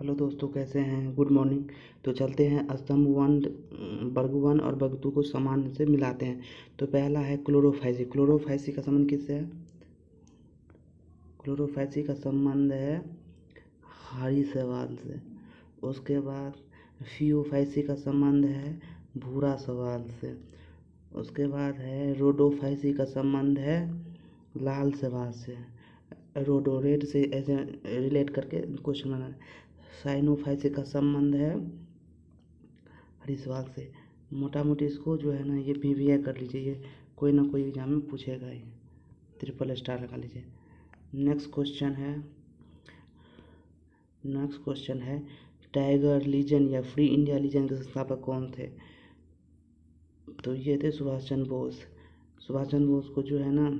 Hello दोस्तों, कैसे हैं? Good morning. तो चलते हैं स्तंभ वन, वर्ग वन और वर्ग टू को समान से मिलाते हैं। तो पहला है क्लोरोफाइसी। क्लोरोफाइसी का संबंध किससे है? क्लोरोफाइसी का संबंध है हरी शैवाल से। उसके बाद फियोफाइसी का संबंध है भूरा शैवाल से। उसके बाद है रोडोफाइसी का संबंध है लाल शैवाल से। रोडोरेट से ऐसे रिलेट करके क्वेश्चन बना है। साइनोफाइसी का संबंध है हरी शैवाल से। मोटा मोटी इसको जो है ना, ये पीवीआई कर लीजिए, ये कोई ना कोई एग्जाम में पूछेगा ही। ट्रिपल स्टार लगा लीजिए। नेक्स्ट क्वेश्चन है टाइगर लीजन या फ्री इंडिया लीजन के संस्थापक कौन थे? तो ये थे सुभाष चंद्र बोस। सुभाष चंद्र बोस को जो है ना,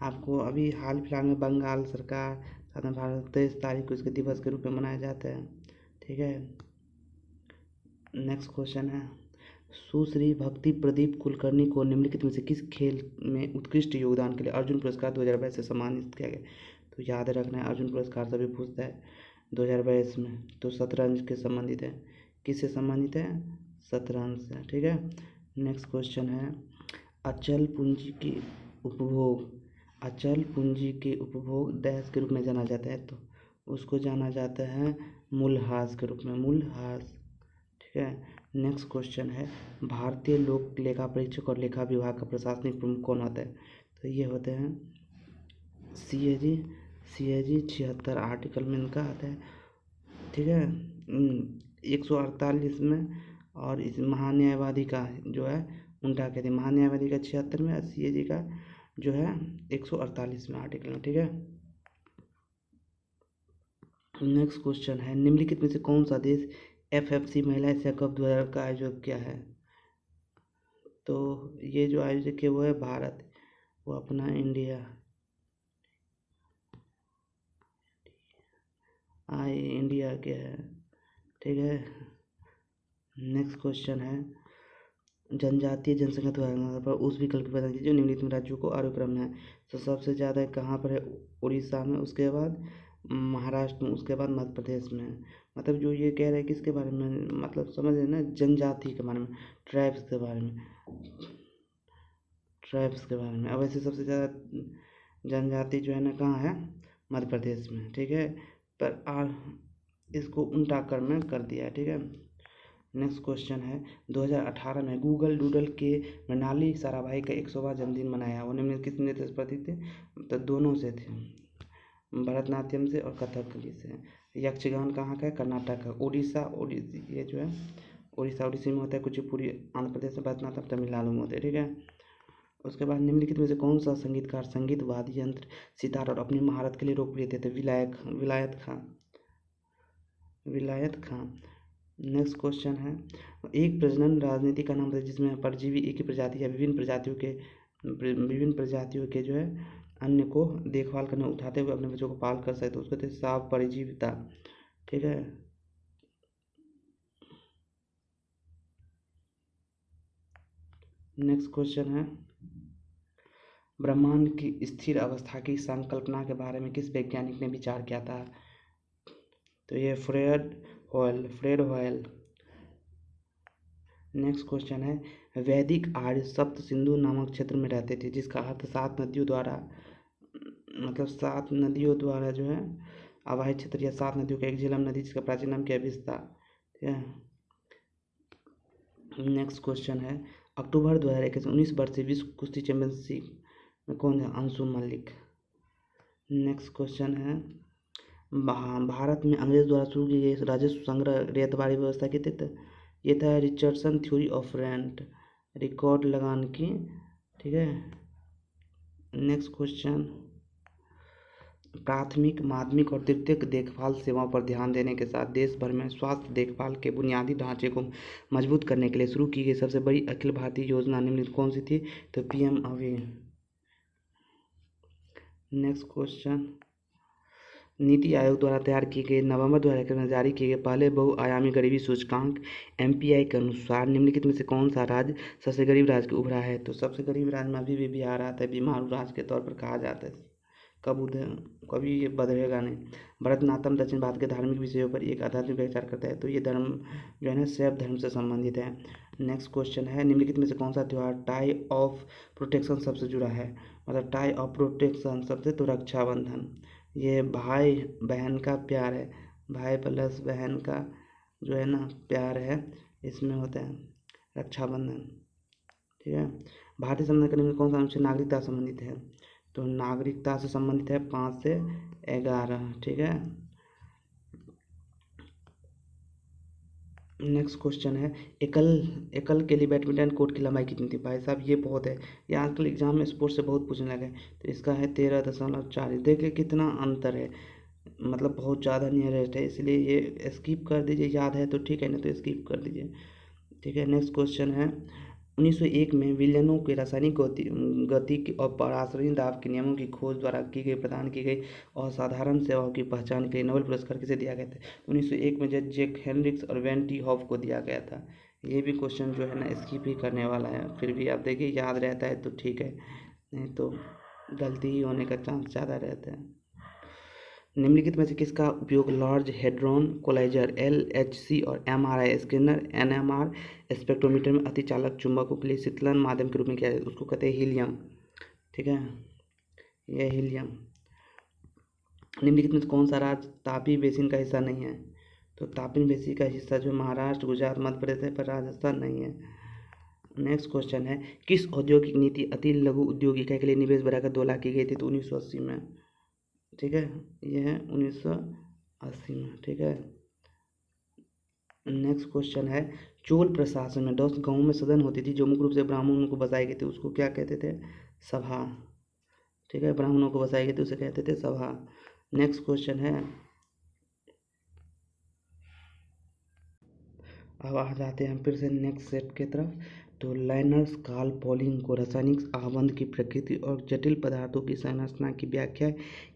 आपको अभी हाल फिलहाल में बंगाल सरकार साथ में भारत 23 तारीख को इसके दिवस के रूप में मनाया जाता है। ठीक है। नेक्स्ट क्वेश्चन है सुश्री भक्ति प्रदीप कुलकर्णी को निम्नलिखित में से किस खेल में उत्कृष्ट योगदान के लिए अर्जुन पुरस्कार 2022 से सम्मानित किया गया? तो याद रखना है, अर्जुन पुरस्कार सभी पूछता है 2022 में। तो शतरंज के संबंधित है। किससे संबंधित है? शतरंज से। ठीक है। नेक्स्ट क्वेश्चन है अचल पूंजी के उपभोग डैश के रूप में जाना जाता है? तो उसको जाना जाता है मूल्यह्रास के रूप में, मूल्यह्रास। ठीक है। नेक्स्ट क्वेश्चन है भारतीय लोक लेखा परीक्षक और लेखा विभाग का प्रशासनिक प्रमुख कौन होता है? तो ये होते हैं CAG 76 आर्टिकल में इनका आता है। ठीक है। 148 में और इस महान्यायवादी का जो है उनका कहते हैं, महान्यायवादी का 76 में और CAG का जो है 148 में आर्टिकल में। ठीक है। नेक्स्ट क्वेश्चन है निम्नलिखित में से कौन सा देश FFC महिला एशिया कप 2000 का आयोजक किया है? तो ये जो आयोजक है वो है भारत, वो अपना इंडिया। इंडिया के है। ठीक है। नेक्स्ट क्वेश्चन है जनजातीय जनसंख्या द्वारा पर उस विकल्प की प्रदान कीजिए जो निम्नलिखित राज्यों को आरोग्य में है। तो सबसे ज़्यादा कहाँ पर है? उड़ीसा में, उसके बाद महाराष्ट्र में, उसके बाद मध्य प्रदेश में है। मतलब जो ये कह रहे हैं किसके बारे में, मतलब समझ रहे ना, जनजाति के बारे में, ट्राइब्स के बारे में, अब वैसे सबसे ज़्यादा जनजाति जो है ना कहाँ है? मध्य प्रदेश में। ठीक है। पर इसको उल्टा कर में कर दिया है। ठीक है। नेक्स्ट क्वेश्चन है 2018 में गूगल डूडल के मृणाली साराभाई का 100वां जन्मदिन मनाया। उन्हें में किस नृत्य से प्रतीक थे? तो दोनों से थे, भरतनाट्यम से और कथकली से। यक्षगान कहाँ का है? कर्नाटक का। ओडिसी ये जो है उड़ीसी में होता है, कुचिपुड़ी आंध्र प्रदेश में, भरतनाट्यम तमिलनाडु में होता है। ठीक है। उसके बाद निम्नलिखित में से कौन सा संगीतकार संगीत वाद्य यंत्र सितार और अपनी महारत के लिए लोकप्रिय थे? विलायत खां। नेक्स्ट क्वेश्चन है एक प्रजनन राजनीति का नाम बताइए जिसमें परजीवी एक ही प्रजाति या विभिन्न प्रजातियों के जो है अन्य को देखभाल करने उठाते हुए अपने बच्चों को पाल कर सकते, उसको कहते हैं साव परजीविता। ठीक है। नेक्स्ट क्वेश्चन है ब्रह्मांड की स्थिर अवस्था की संकल्पना के बारे में किस वैज्ञानिक ने विचार किया था? तो ये फ्रेड होयल। नेक्स्ट क्वेश्चन है वैदिक आर्य सप्त सिंधु नामक क्षेत्र में रहते थे, जिसका अर्थ 7 नदियों द्वारा, मतलब 7 नदियों द्वारा जो है अवाहित क्षेत्र या 7 नदियों का एक झेलम नदी जिसका प्राचीन नाम क्या? विस्तार। ठीक है। नेक्स्ट क्वेश्चन है अक्टूबर 2021 19 वर्षीय विश्व कुश्ती चैंपियनशिप में कौन है? अंशु मलिक। नेक्स्ट क्वेश्चन है भारत में अंग्रेज द्वारा शुरू की गई राजस्व संग्रह रेतवारी व्यवस्था के तहत, ये था Richardson theory of rent, record लगान की। ठीक है। नेक्स्ट क्वेश्चन प्राथमिक, माध्यमिक और तृतीयक देखभाल सेवाओं पर ध्यान देने के साथ देश भर में स्वास्थ्य देखभाल के बुनियादी ढांचे को मजबूत करने के लिए शुरू की गई सबसे बड़ी अखिल भारतीय योजना निम्नलिखित कौन सी थी? तो PM away. Next question NITI Aayog द्वारा तैयार किए गए नवंबर 2021 में जारी किए गए पहले बहुआयामी गरीबी सूचकांक MPI के अनुसार निम्नलिखित में से कौन सा राज्य सबसे गरीब राज्य के उभरा है? तो सबसे गरीब राज्य में अभी भी बिहार आता है, बीमारू राज्य के तौर पर कहा जाता है। कभी ये बदलेगा नहीं। भरतनाट्यम दक्षिण भारत के धार्मिक विषयों पर एक आध्यात्मिक विचार करता है, तो ये धर्म जो है ना शैव धर्म से संबंधित है। नेक्स्ट क्वेश्चन है, निम्नलिखित में से कौन सा त्यौहार टाई ऑफ प्रोटेक्शन सबसे जुड़ा है? मतलब टाई ऑफ प्रोटेक्शन सबसे, तो रक्षाबंधन। ये भाई बहन का प्यार है, भाई प्लस बहन का जो है ना प्यार है, इसमें होता है रक्षाबंधन। ठीक है। भारतीय संविधान के निम्न कौन सा अनुच्छेद नागरिकता से संबंधित है? तो नागरिकता से संबंधित है 5 से 11। ठीक है। नेक्स्ट क्वेश्चन है, एकल के लिए बैडमिंटन कोर्ट की लंबाई कितनी थी? भाई साहब ये बहुत है, ये आजकल एग्जाम में स्पोर्ट्स से बहुत पूछने लगे। तो इसका है 13.40। देखिए कितना अंतर है, मतलब बहुत ज़्यादा नियरेस्ट है, इसलिए ये स्किप कर दीजिए, याद है तो ठीक है, ना तो स्किप कर दीजिए। ठीक है। नेक्स्ट क्वेश्चन है, 1901 में विलयनों के रासायनिक गति और पराश्रयी दाब के नियमों की खोज द्वारा प्रदान की गई असाधारण सेवाओं की पहचान के लिए नोबेल पुरस्कार किसे दिया गया था? 1901 में जैक हेनरिक्स और वेन टी हॉफ को दिया गया था। ये भी क्वेश्चन जो है ना स्किप ही करने वाला है, फिर भी आप देखिए याद रहता है तो ठीक है, नहीं तो गलती ही होने का चांस ज़्यादा रहता है। निम्नलिखित में से किसका उपयोग लार्ज हेड्रॉन कोलाइजर LHC और MRI स्कैनर NMR स्पेक्ट्रोमीटर में अतिचालक चुंबकों के लिए शीतलन माध्यम के रूप में किया जाता है? उसको कहते हैं हीलियम। ठीक है, यह हीलियम। निम्नलिखित में से कौन सा राज्य तापी बेसिन का हिस्सा नहीं है? तो तापी बेसिन का हिस्सा जो महाराष्ट्र, गुजरात, मध्य प्रदेश है, पर राजस्थान नहीं है। नेक्स्ट क्वेश्चन है, किस औद्योगिक नीति अति लघु उद्योग इकाई के लिए निवेश बढ़ाकर 2 लाख की गई थी? तो 1980 में। ठीक है, ये है 1980 में। ठीक है। नेक्स्ट क्वेश्चन है, चोल प्रशासन में 10 गाँव में सदन होती थी जो मुख्य रूप से ब्राह्मणों को बसाई गई थी, उसको क्या कहते थे? सभा। ठीक है, ब्राह्मणों को बसाई गई थी उसे कहते थे सभा। नेक्स्ट क्वेश्चन है, अब आ जाते हैं फिर से नेक्स्ट सेट की तरफ। तो लाइनर्स कार्ल पॉलिंग को रासायनिक आबंध की प्रकृति और जटिल पदार्थों की संरचना की व्याख्या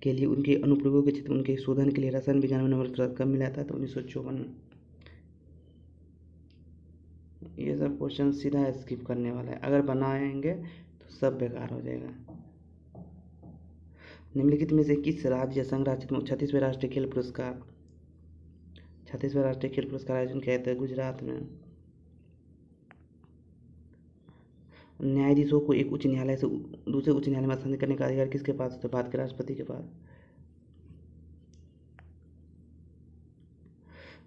के लिए उनके अनुप्रयोगों के क्षेत्र उनके शोधन के लिए रसायन विज्ञान में नोबेल पुरस्कार कब मिला था? तो 1954 में। ये सब क्वेश्चन सीधा स्किप करने वाला है, अगर बनाएंगे तो सब बेकार हो जाएगा। निम्नलिखित में से किस राज्य संघ राष्ट्र में 36वें राष्ट्रीय खेल पुरस्कार 36वें राष्ट्रीय खेल पुरस्कार आयोजन किया था? गुजरात में। न्यायाधीशों को एक उच्च न्यायालय से दूसरे उच्च न्यायालय में स्थानांतरित करने का अधिकार किसके पास होता है? भारत के राष्ट्रपति के पास।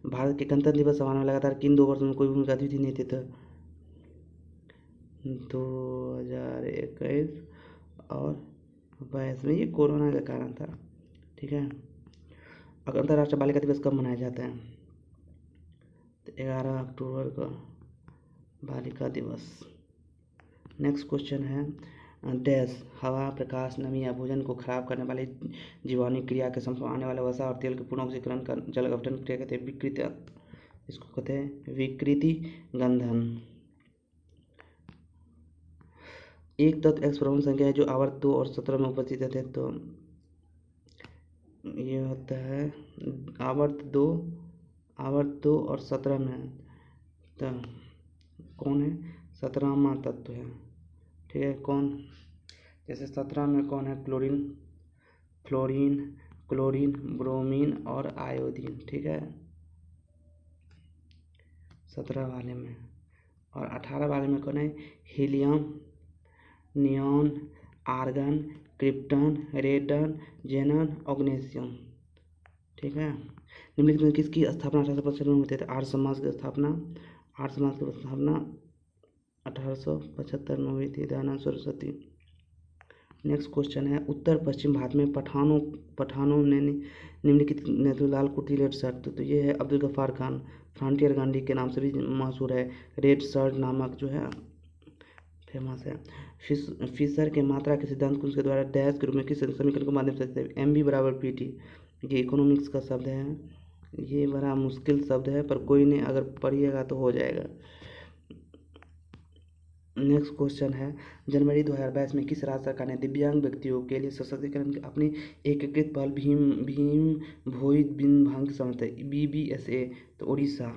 भारत के गणतंत्र दिवस समारोह में लगातार किन 2 वर्षों में कोई भूमि का अतिथि नहीं थे? तो 2021 और 22 में, ये कोरोना के कारण था। ठीक है। अंतर्राष्ट्रीय बालिका दिवस कब मनाया जाता है? तो 11 अक्टूबर को बालिका दिवस। नेक्स्ट क्वेश्चन है, डैश हवा, प्रकाश, नमी या भोजन को खराब करने वाले जीवाणु क्रिया के संपर्क में आने वाले वसा और तेल के पूर्ण ऑक्सीकरण का जल गठन क्रिया कहते हैं विकृति, इसको कहते हैं विकृति गंधन। एक तत्व एक्स परमाणु संख्या है जो आवर्त 2 और 17 में उपस्थित है, तो ये होता है आवर्त 2 और 17 में, तो कौन है? 17वां तत्व है। ठीक है, कौन? जैसे 17 में कौन है? फ्लोरीन, क्लोरीन, ब्रोमीन और आयोडीन। ठीक है, 17 वाले में। और 18 वाले में कौन है? Helium, neon, argon, krypton, radon, xenon, ऑग्नेशियम। ठीक है। निम्नलिखित में किसकी स्थापना 1875 में हुई थी? आर्य समाज की स्थापना 1875 में हुई थी, दयानंद सरस्वती। नेक्स्ट क्वेश्चन है, उत्तर पश्चिम भारत में पठानों ने निम्नलिखित नेतृलाल कुर्ती रेड शर्ट, तो ये है अब्दुल गफ्फार खान, फ्रंटियर गांधी के नाम से भी मशहूर है, रेड शर्ट नामक जो है फेमस है। फिशर के मात्रा के सिद्धांत को उसके द्वारा डैश के रूप में किस समीकरण के माध्यम से MB = PT, ये इकोनॉमिक्स का शब्द है, ये बड़ा मुश्किल शब्द है पर कोई नहीं, अगर पढ़िएगा तो हो जाएगा। नेक्स्ट क्वेश्चन है, जनवरी 2022 में किस राज्य सरकार ने दिव्यांग व्यक्तियों के लिए सशक्तिकरण की अपनी एकीकृत पहल भीम भोई बिन भांग समझते BBSA, तो उड़ीसा।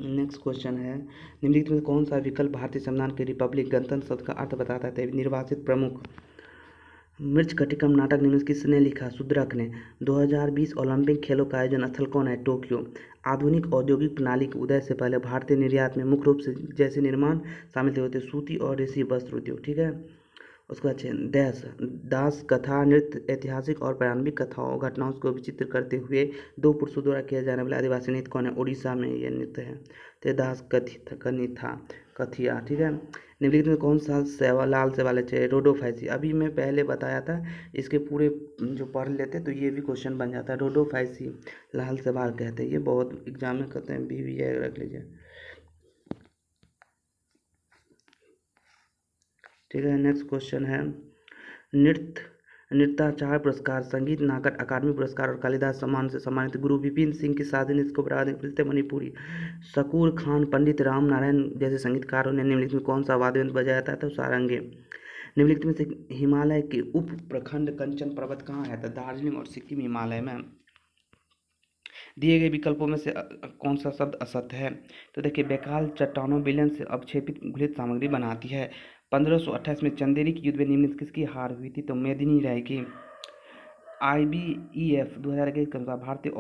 नेक्स्ट क्वेश्चन है, निम्नलिखित में कौन सा विकल्प भारतीय संविधान के रिपब्लिक गणतंत्र शब्द का अर्थ बताता है? निर्वाचित प्रमुख। मृच्छकटिकम नाटक निम्न किसने लिखा? शूद्रक ने। 2020 ओलंपिक खेलों का आयोजन स्थल कौन है? टोक्यो। आधुनिक औद्योगिक प्रणाली के उदय से पहले भारतीय निर्यात में मुख्य रूप से जैसे निर्माण शामिल होते सूती और ऋषि वस्त्र उद्योग। ठीक है, उसके बाद डैश दास कथा नृत्य ऐतिहासिक और प्रारंभिक कथाओं घटनाओं को विचित्र करते हुए दो पुरुषों द्वारा किया जाने वाला आदिवासी नृत्य कौन है? उड़ीसा में ये नृत्य है। तो दास कथी था कथिया। ठीक है, निम्नलिखित में कौन सा लाल शैवाल चाहिए? रोडोफाइसी। अभी मैं पहले बताया था, इसके पूरे जो पढ़ लेते तो ये भी क्वेश्चन बन जाता है। रोडोफाइसी लाल शैवाल कहते हैं, ये बहुत एग्जाम में कहते हैं, भी रख लीजिए। ठीक है, नेक्स्ट क्वेश्चन है नृत्याचार्य पुरस्कार, संगीत नाटक अकादमी पुरस्कार और कालिदास सम्मान से सम्मानित गुरु विपिन सिंह की शादी ने इसको बढ़ा देते मणिपुरी। शकूर खान, पंडित राम नारायण जैसे संगीतकारों ने निम्नलिखित में कौन सा वाद्य यंत्र बजाया था? तो सारंगी। निम्नलिखित में से हिमालय के उप प्रखंड कंचन पर्वत कहाँ है? तो दार्जिलिंग और सिक्किम हिमालय में। दिए गए विकल्पों में से कौन सा शब्द असत्य है? तो देखिए, बेकाल चट्टानों विलयन से अवक्षेपित घुलित सामग्री बनाती है। 1528 में चंदेरी के युद्ध में निम्नलिखित किसकी हार हुई थी? तो मेदिनी राय की। IBEF 2021 के अनुसार भारतीय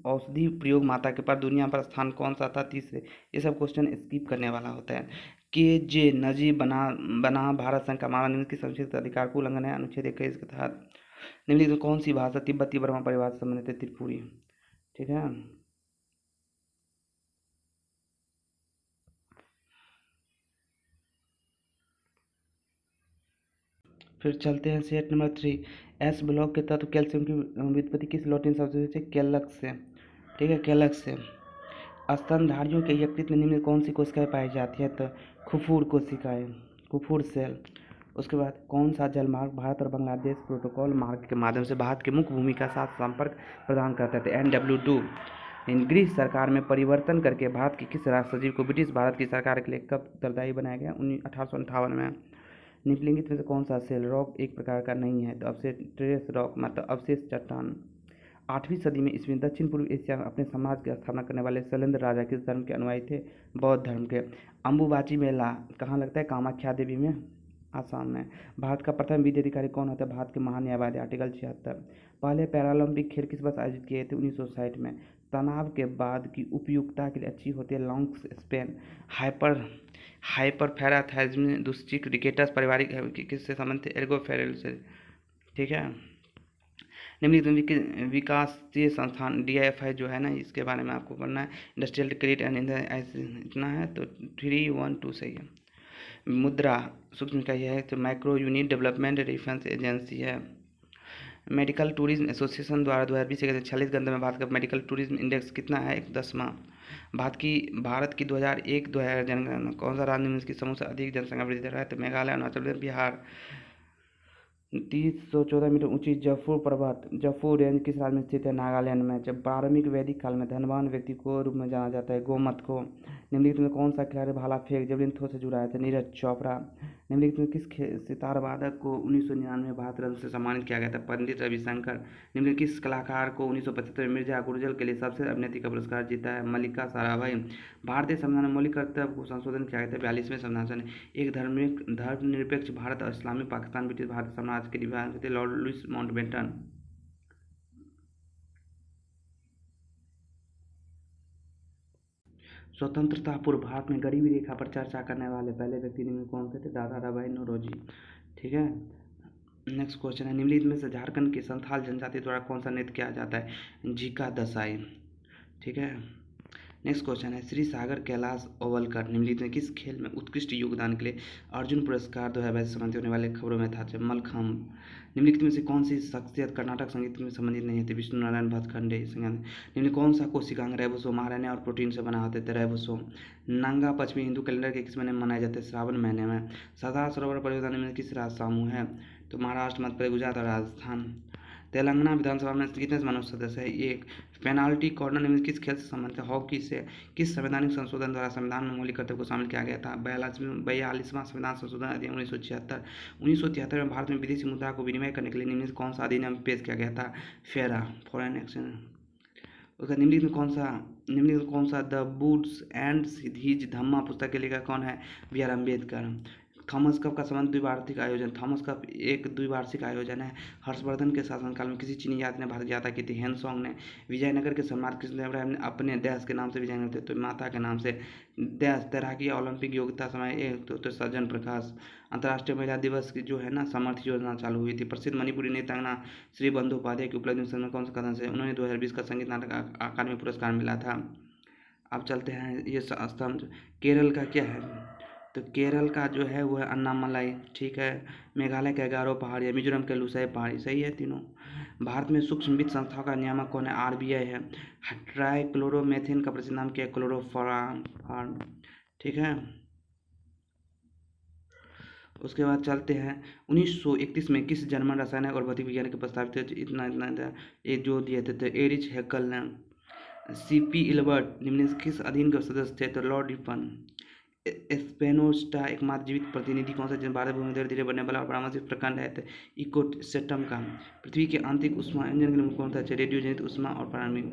औषधि प्रयोग माता के पर दुनिया पर स्थान कौन सा था? तीसरे। ये सब क्वेश्चन स्किप करने वाला होता है। KJ नजीब बना भारत संघ का मानव निम्नलिखित संक्षिप्त अधिकार को उल्लंघन है अनुच्छेद 21 के तहत। निम्नलिखित में कौन सी भाषा तिब्बती बर्मा परिवार से संबंधित है? त्रिपुरी। ठीक है, फिर चलते हैं सेट नंबर 3। एस ब्लॉक के तत्व कैल्शियम की व्युत्पत्ति किस लैटिन शब्द से? केलक्स से। ठीक है, केलक्स से। स्तनधारियों के यकृत में निम्न कौन सी कोशिकाएं पाई जाती है? तो खुफूर कोशिकाएं, खुफूर सेल। उसके बाद कौन सा जलमार्ग भारत और बांग्लादेश प्रोटोकॉल मार्ग के माध्यम से भारत के मुख्य भूमि का साथ संपर्क प्रदान करते थे? NW2। गृह सरकार में परिवर्तन करके भारत के किस राष्ट्र सचिव को ब्रिटिश भारत की सरकार के लिए कब उत्तरदायी बनाया गया? 1858 में। निम्नलिखित में से कौन सा सेल रॉक एक प्रकार का नहीं है? तो अवशेष ट्रेस रॉक मतलब अवशेष चट्टान। 8वीं सदी में इसमें दक्षिण पूर्व एशिया में अपने साम्राज्य की स्थापना करने वाले शैलेंद्र राजा किस धर्म के अनुयायी थे? बौद्ध धर्म के। अम्बुबाची मेला कहाँ लगता है? कामाख्या देवी में, आसाम में। भारत का प्रथम विधि अधिकारी कौन होता है? भारत के महान न्यायवादी। आर्टिकल 76। पहले पैरालंपिक खेल किस वर्ष आयोजित किए थे? 1960 में। तनाव के बाद की उपयुक्तता के लिए अच्छी होती है लॉन्ग स्पेन। हाइपरपैराथाइज्म दुश्चिक रिकेटस पारिवारिक किससे संबंधित? एर्गोफेरल से। ठीक है, निम्नलिखित विकासशील संस्थान DIFI जो है ना, इसके बारे में आपको पढ़ना है। इंडस्ट्रियल क्रेडिट एंड इतना है, तो 312 सही है। मुद्रा सूक्ष्म इकाई है तो micro unit development reference agency है। मेडिकल टूरिज्म एसोसिएशन द्वारा 2020 के 46 के अंदर में भारत का मेडिकल टूरिज्म इंडेक्स कितना है? 10वां। भारत की 2001-2000 जनगणना कौन सा राज्य में इसकी समूह से अधिक जनसंख्या वृद्धि दर है? तो मेघालय, अरुणाचल प्रदेश, बिहार। 314 मीटर ऊंची जफूर पर्वत जफूर रेंज किस राज्य में स्थित है? नागालैंड में। जब प्रारंभिक वैदिक काल में धनवान व्यक्ति को रूप में जाना जाता है? गोमत को। निम्नलिखित में कौन सा खिलाड़ी भाला फेंक जेवलिन थ्रो से जुड़ा है? तो नीरज चोपड़ा। निम्नलिखित में किस सितार वादक को 1999 में भारत रत्न से सम्मानित किया गया था? पंडित रविशंकर। निम्नलिखित किस कलाकार को 1975 में मिर्जा गुर्जर के लिए सबसे अभिनेत्री का पुरस्कार जीता है? मल्लिका साराभाई। भारतीय संविधान में मौलिक कर्तव्य को संशोधन किया गया था? 42वें संविधान। एक धर्मनिरपेक्ष भारत और इस्लामी पाकिस्तान ब्रिटिश भारत साम्राज्य के विभाजन थे? Lord Louis Mountbatten. स्वतंत्रता पूर्व भारत में गरीबी रेखा पर चर्चा करने वाले पहले व्यक्ति निम्न कौन थे? दादा साहब नौरोजी। ठीक है, नेक्स्ट क्वेश्चन है निम्नलिखित में से झारखंड की संथाल जनजाति द्वारा कौन सा नृत्य किया जाता है? झीका दसाई। ठीक है, नेक्स्ट क्वेश्चन है श्री सागर कैलाश ओवलकर निम्नलिखित में किस खेल में उत्कृष्ट योगदान के लिए अर्जुन पुरस्कार 2022 से सम्मानित होने वाले खबरों में था? मलखम्ब। निम्नलिखित में से कौन सी शख्सियत कर्नाटक संगीत में संबंधित नहीं थे? विष्णु नारायण भतखंडे। निम्न कौन सा कोशिकांग रेबोसोम RNA और प्रोटीन से बना होते थे? रेबोसोम। नंगा पश्चिमी हिंदू कैलेंडर के किस महीने में मनाए जाते हैं? श्रावण महीने में। सरदार सरोवर परियोजना में किस राज्य समूह है? तो महाराष्ट्र, मध्य प्रदेश, गुजरात और राजस्थान। तेलंगाना विधानसभा में कितने मानव सदस्य है? 1। पेनाल्टी कॉर्नर निम्न किस खेल से संबंधित है? हॉकी से। किस संवैधानिक संशोधन द्वारा संविधान में मौलिक कर्तव्य को शामिल किया गया था? 42वां संविधान संशोधन अधिनियम 1976। 1973 में भारत में विदेशी मुद्रा को विनिमय करने के लिए निम्न कौन सा अधिनियम पेश किया गया था? फेरा, फॉरेन एक्सचेंज। उसका निम्नलिखित कौन सा द बूट्स एंड हिज धम्मा पुस्तक के लेखक कौन है? BR अम्बेडकर। थॉमस कप का संबंध द्विवार्षिक आयोजन। थॉमस कप एक द्विवार्षिक आयोजन है। हर्षवर्धन के शासनकाल में किसी चीनी यात्री ने भारत यात्रा की थी। हेनसोंग ने। विजयनगर के सम्राट कृष्णदेवराय ने अपने देश के नाम से विजयनगर थे तो माता के नाम से। देश तैराकी ओलंपिक योग्यता समय एक तो सज्जन प्रकाश। अंतर्राष्ट्रीय महिला दिवस की जो है ना समर्थ योजना चालू हुई थी। प्रसिद्ध मणिपुरी नृत्यांगना श्री बंदोपाध्याय की उपलब्धि में कौन सा कथन से उन्होंने 2020 का संगीत नाटक अकादमी पुरस्कार मिला था। अब चलते हैं ये स्तंभ। केरल का क्या है तो केरल का जो है वो है अन्नामलाई, ठीक है। मेघालय का गारो पहाड़ी है। मिजोरम के लुसाई पहाड़ी, सही है तीनों। भारत में सूक्ष्म वित्त संस्थाओं का नियामक कौन है? आरबीआई है। ट्राइक्लोरोमेथेन का प्रसिद्ध नाम क्या है? क्लोरोफॉर्म, ठीक है। उसके बाद चलते हैं 1931 में किस जर्मन रासायनिक और भौतिक विज्ञान के प्रस्तावित इतना ये जो दिए थे तो एरिच हैकल ने। सीपी इल्बर्ट निम्न किस अधीन के सदस्य थे? तो लॉर्ड रिपन। स्पेनोस्टा एकमात्र जीवित प्रतिनिधि कौन सा जिन भारत भूमि धीरे धीरे बढ़ने वाला और पारमाणविक प्रकांड है? इकोसिस्टम का। पृथ्वी के आंतरिक ऊष्मा इंजन के लिए कौन सा? रेडियो जनित ऊष्मा और पारमाणविक।